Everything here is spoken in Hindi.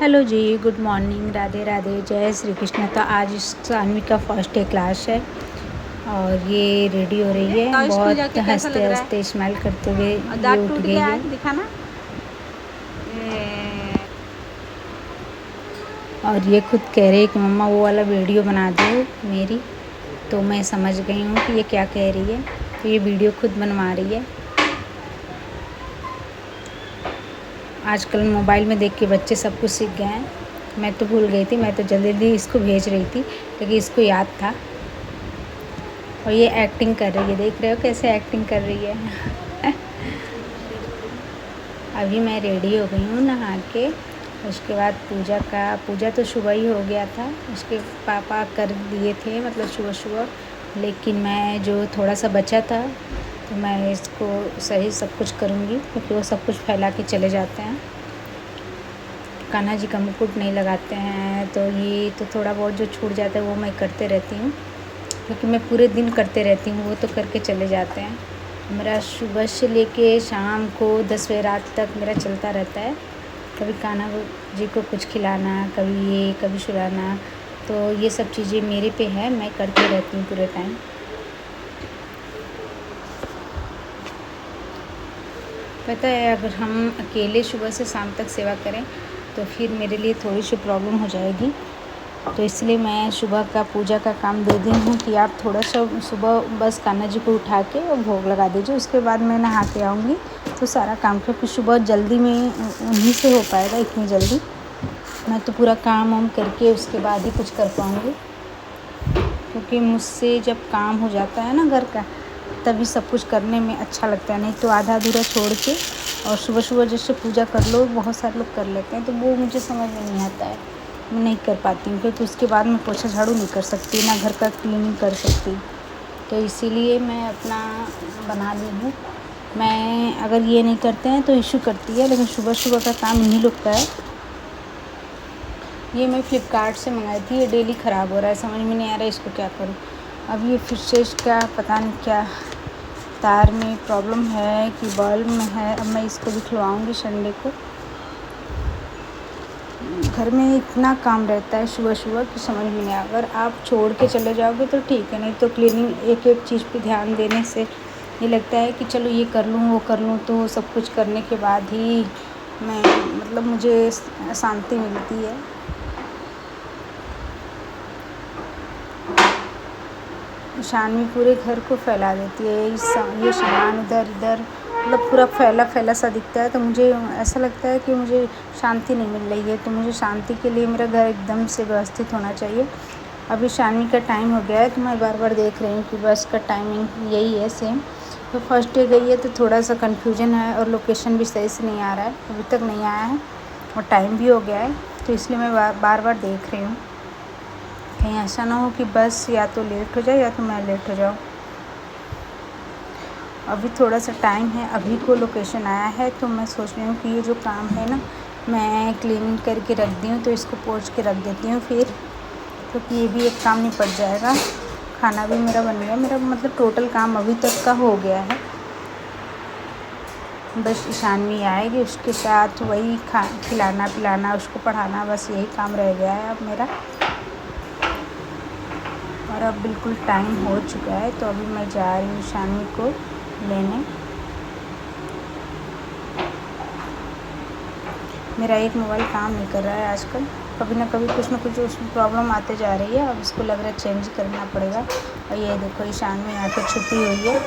हेलो जी, गुड मॉर्निंग, राधे राधे, जय श्री कृष्ण। तो आज सानवी का फर्स्ट डे क्लास है और ये रेडी हो रही है। तो स्कूल जाके बहुत कैसा हंसते लग रहा हंसते स्माइल करते हुए है? ये दांत उठ टूट गई गया है। है, दिखाना। और ये खुद कह रही है कि मम्मा वो वाला वीडियो बना दो मेरी। तो मैं समझ गई हूँ कि ये क्या कह रही है, तो ये वीडियो खुद बनवा रही है। आजकल मोबाइल में देख के बच्चे सब कुछ सीख गए हैं। मैं तो भूल गई थी, मैं तो जल्दी जल्दी इसको भेज रही थी, लेकिन इसको याद था। और ये एक्टिंग कर रही है, देख रहे हो कैसे एक्टिंग कर रही है। अभी मैं रेडी हो गई हूँ नहा के। उसके बाद पूजा तो सुबह ही हो गया था, उसके पापा कर दिए थे, मतलब सुबह सुबह। लेकिन मैं जो थोड़ा सा बचा था तो मैं इसको सही सब कुछ करूँगी, क्योंकि वो सब कुछ फैला के चले जाते हैं। कान्हा जी का मुकुट नहीं लगाते हैं, तो ये तो थोड़ा बहुत जो छूट जाता है वो मैं करते रहती हूँ, क्योंकि मैं पूरे दिन करते रहती हूँ, वो तो करके चले जाते हैं। मेरा सुबह से लेके शाम को 10 बजे रात तक मेरा चलता रहता है। कभी कान्हा जी को कुछ खिलाना, कभी ये, कभी सुलाना, तो ये सब चीज़ें मेरे पे है, मैं करते रहती हूँ पूरे टाइम। पता है, अगर हम अकेले सुबह से शाम तक सेवा करें तो फिर मेरे लिए थोड़ी सी प्रॉब्लम हो जाएगी। तो इसलिए मैं सुबह का पूजा का काम दे दी हूँ कि आप थोड़ा सा सुबह बस कान्हा जी को उठा के और भोग लगा दीजिए। उसके बाद मैं नहा के आऊँगी तो सारा काम, क्योंकि सुबह जल्दी में उन्हीं से हो पाएगा, इतनी जल्दी मैं तो पूरा काम वाम करके उसके बाद ही कुछ कर पाऊँगी। क्योंकि मुझसे जब काम हो जाता है ना घर का, तभी सब कुछ करने में अच्छा लगता है। नहीं तो आधा अधूरा छोड़ के और सुबह सुबह जैसे पूजा कर लो, बहुत सारे लोग कर लेते हैं, तो वो मुझे समझ में नहीं आता है, मैं नहीं कर पाती हूँ। क्योंकि उसके बाद मैं पोछा झाड़ू नहीं कर सकती, ना घर का क्लीनिंग कर सकती। तो इसीलिए मैं अपना बना ली हूँ। मैं अगर ये नहीं करते हैं तो इशू करती है, लेकिन सुबह सुबह का काम इन्हीं लोग का है। ये मैं फ़्लिपकार्ट से मंगाई थी, ये डेली ख़राब हो रहा है, समझ में नहीं आ रहा है इसको क्या करूँ। अब ये फिर से इसका पता नहीं क्या तार में प्रॉब्लम है कि बल्ब में है। अब मैं इसको दिखलवाऊँगी संडे को। घर में इतना काम रहता है सुबह सुबह कि समझ में नहीं। अगर आप छोड़ के चले जाओगे तो ठीक है, नहीं तो क्लीनिंग एक एक चीज़ पे ध्यान देने से ये लगता है कि चलो ये कर लूँ वो कर लूँ, तो सब कुछ करने के बाद ही मैं, मतलब मुझे शांति मिलती है। शानवी पूरे घर को फैला देती है, ये सामान इधर इधर, मतलब पूरा फैला फैला सा दिखता है। तो मुझे ऐसा लगता है कि मुझे शांति नहीं मिल रही है। तो मुझे शांति के लिए मेरा घर एकदम से व्यवस्थित होना चाहिए। अभी शानवी का टाइम हो गया है, तो मैं बार बार देख रही हूँ कि बस का टाइमिंग यही है सेम। तो फर्स्ट डे गई है तो थोड़ा सा कन्फ्यूजन है, और लोकेशन भी सही से नहीं आ रहा है, अभी तक नहीं आया है, और टाइम भी हो गया है। तो इसलिए मैं बार बार देख रही हूँ, कहीं ऐसा ना हो कि बस या तो लेट हो जाए या तो मैं लेट हो जाऊँ। अभी थोड़ा सा टाइम है, अभी को लोकेशन आया है, तो मैं सोच रही हूँ कि ये जो काम है ना, मैं क्लीनिंग करके रख दी हूँ, तो इसको पोंछ के रख देती हूँ फिर, क्योंकि ये भी एक काम निपट जाएगा। खाना भी मेरा बन गया, मेरा मतलब टोटल काम अभी तक का हो गया है। बस ईशानवी आएगी, उसके साथ वही खिलाना पिलाना, उसको पढ़ाना, बस यही काम रह गया है अब मेरा। और अब बिल्कुल टाइम हो चुका है, तो अभी मैं जा रही हूँ शानवी को लेने। मेरा एक मोबाइल काम नहीं कर रहा है आजकल, कभी ना कभी कुछ ना कुछ उसमें प्रॉब्लम आते जा रही है। अब इसको लग रहा है चेंज करना पड़ेगा। और ये देखो, ये शानवी आके छुपी हुई है।